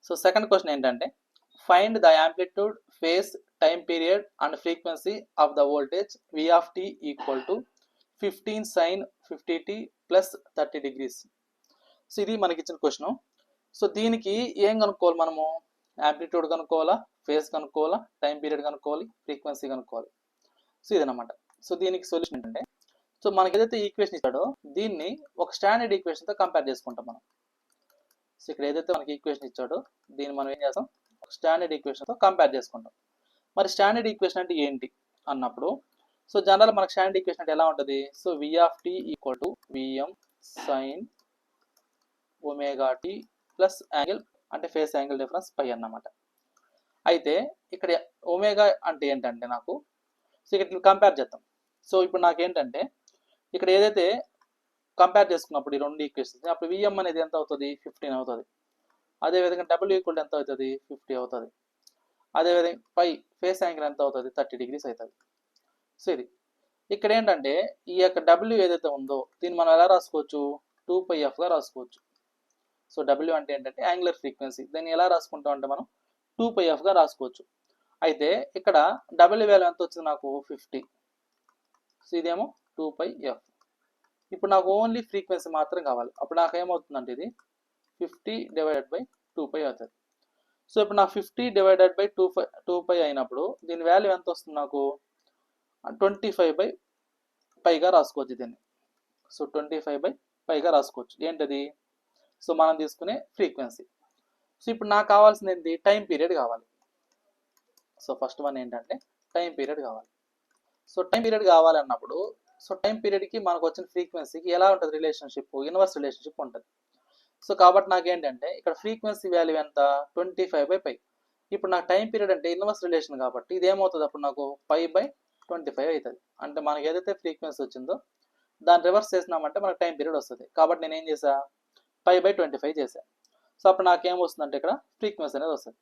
So second question ఏంటంటే find the amplitude, phase, time period and frequency of the voltage V of t equal to 15 sin 50t plus 30 degrees. So ఇది మనకి ఇచ్చిన question. So దీనికి ఏం కనుక్కోవాలి మనము? Amplitude కనుక్కోవాలా, phase కనుక్కోవాలా, time period కనుక్కోవాలి, frequency కనుక్కోవాలి. సో ఇదనమాట. సో దీనికి సొల్యూషన్ ఏంటంటే, సో మనకి ఏదైతే ఈక్వేషన్ ఇచ్చాడో దీన్ని ఒక స్టాండర్డ్ ఈక్వేషన్తో కంపేర్ చేసుకుంటాం మనం. సో ఇక్కడ ఏదైతే మనకి ఈక్వేషన్ ఇచ్చాడో దీన్ని మనం ఏం చేస్తాం, ఒక స్టాండర్డ్ ఈక్వేషన్తో కంపేర్ చేసుకుంటాం. మరి స్టాండర్డ్ ఈక్వేషన్ అంటే ఏంటి అన్నప్పుడు, సో జనరల్ మనకి స్టాండర్డ్ ఈక్వేషన్ అంటే ఎలా ఉంటుంది? So V of t equal to Vm sin omega t plus angle అంటే ఫేస్ యాంగిల్ డిఫరెన్స్ పై అన్నమాట. అయితే ఇక్కడ ఒమేగా అంటే ఏంటంటే నాకు, సో ఇక్కడ కంపేర్ చేద్దాం. సో ఇప్పుడు నాకేంటంటే ఇక్కడ ఏదైతే కంపేర్ చేసుకున్నప్పుడు ఈ రెండు ఈక్వేషన్స్, అప్పుడు Vm అనేది ఎంత అవుతుంది? 15 అవుతుంది. అదేవిధంగా W ఈక్వల్ ఎంత అవుతుంది? 50 అవుతుంది. అదేవిధంగా పై ఫేస్ యాంగిల్ ఎంత అవుతుంది? 30 degrees అవుతుంది. సో ఇది ఇక్కడ ఏంటంటే ఈ యొక్క W ఏదైతే ఉందో దీన్ని మనం ఎలా రాసుకోవచ్చు? 2πfగా రాసుకోవచ్చు. సో W అంటే ఏంటంటే యాంగులర్ ఫ్రీక్వెన్సీ. దీన్ని ఎలా రాసుకుంటాం అంటే మనం 2πfగా రాసుకోవచ్చు. అయితే ఇక్కడ W వాల్యూ ఎంత వచ్చింది నాకు? 50. సో ఇదేమో 2πf. ఇప్పుడు నాకు ఓన్లీ ఫ్రీక్వెన్సీ మాత్రం కావాలి. అప్పుడు నాకు ఏమవుతుందంటే ఇది 50 డివైడెడ్ బై 2π అవుతుంది. సో ఇప్పుడు నాకు 50 డివైడెడ్ బై 2π అయినప్పుడు దీని వాల్యూ ఎంత వస్తుంది నాకు? 25/πగా రాసుకోవచ్చు దీన్ని. సో 25/πగా రాసుకోవచ్చు. ఏంటది? సో మనం తీసుకునే ఫ్రీక్వెన్సీ. సో ఇప్పుడు నాకు కావాల్సింది ఏంటి? టైం పీరియడ్ కావాలి. సో ఫస్ట్ వన్ ఏంటంటే టైం పీరియడ్ కావాలి. సో టైం పీరియడ్ కావాలన్నప్పుడు, సో టైం పీరియడ్కి మనకు వచ్చిన ఫ్రీక్వెన్సీకి ఎలా ఉంటుంది రిలేషన్షిప్? ఇన్వర్స్ రిలేషన్షిప్ ఉంటుంది. సో కాబట్టి నాకు ఏంటంటే ఇక్కడ ఫ్రీక్వెన్సీ వాల్యూ ఎంత? 25/π. ఇప్పుడు నాకు టైం పీరియడ్ అంటే ఇన్వర్స్ రిలేషన్ కాబట్టి ఇది ఏమవుతుంది? అప్పుడు నాకు π/25 అవుతుంది. అంటే మనకి ఏదైతే ఫ్రీక్వెన్సీ వచ్చిందో దాన్ని రివర్స్ చేసినామంటే మనకు టైం పీరియడ్ వస్తుంది. కాబట్టి నేను ఏం చేసా? π/25 చేసా. సో అప్పుడు నాకేం వస్తుందంటే ఇక్కడ ఫ్రీక్వెన్సీ అనేది వస్తుంది.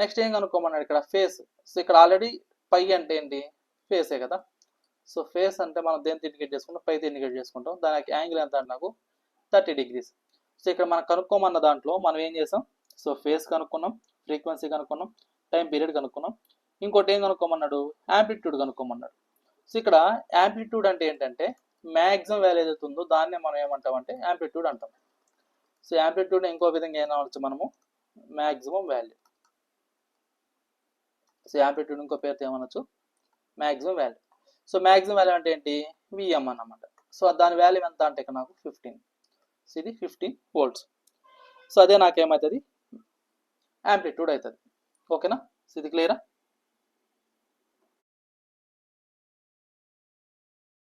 నెక్స్ట్ ఏం కనుక్కోమన్నాడు ఇక్కడ? ఫేస్. సో ఇక్కడ ఆల్రెడీ పై అంటే ఏంటి? ఫేసే కదా. సో ఫేస్ అంటే మనం దేనికి ఇండికేట్ చేసుకుంటాం? పైతో ఇండికేట్ చేసుకుంటాం. దానికి యాంగిల్ ఎంత అంటే నాకు 30 degrees. సో ఇక్కడ మనం కనుక్కోమన్న దాంట్లో మనం ఏం చేసాం? సో ఫేస్ కనుక్కున్నాం, ఫ్రీక్వెన్సీ కనుక్కున్నాం, టైం పీరియడ్ కనుక్కున్నాం. ఇంకోటి ఏం కనుక్కోమన్నాడు? యాంప్లిట్యూడ్ కనుక్కోమన్నాడు. సో ఇక్కడ యాంప్లిట్యూడ్ అంటే ఏంటంటే మ్యాక్సిమం వాల్యూ ఏదైతే ఉందో దాన్నే మనం ఏమంటాం అంటే యాంప్లిట్యూడ్ అంటాం. సో యాంప్లిట్యూడ్ ఇంకో విధంగా ఏమనవచ్చు మనము? Maximum value. సో యాంప్లిట్యూడ్ ఇంకో పేరుతో ఏమనొచ్చు? Maximum value. So maximum value అంటే ఏంటి? Vm అన్నమాట. సో దాని వాల్యూ ఎంత అంటే ఇక్కడ నాకు 15. సో ఇది 15 volts. సో అదే నాకేమవుతుంది? యాంప్లిట్యూడ్ అవుతుంది. ఓకేనా? సో ఇది క్లియరా?